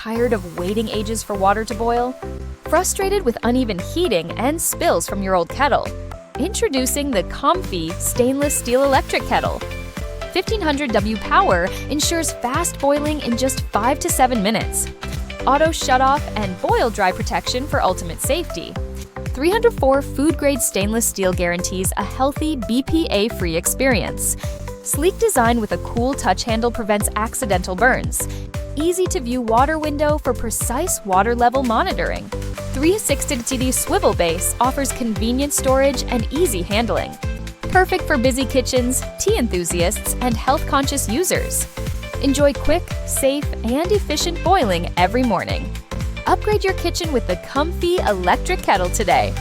Tired of waiting ages for water to boil? Frustrated with uneven heating and spills from your old kettle? Introducing the COMFEE stainless steel electric kettle. 1500W power ensures fast boiling in just 5 to 7 minutes. Auto shutoff and boil dry protection for ultimate safety. 304 food-grade stainless steel guarantees a healthy BPA-free experience. Sleek design with a cool touch handle prevents accidental burns. Easy-to-view water window for precise water level monitoring. 360-degree swivel base offers convenient storage and easy handling. Perfect for busy kitchens, tea enthusiasts, and health-conscious users. Enjoy quick, safe, and efficient boiling every morning. Upgrade your kitchen with the COMFEE electric kettle today.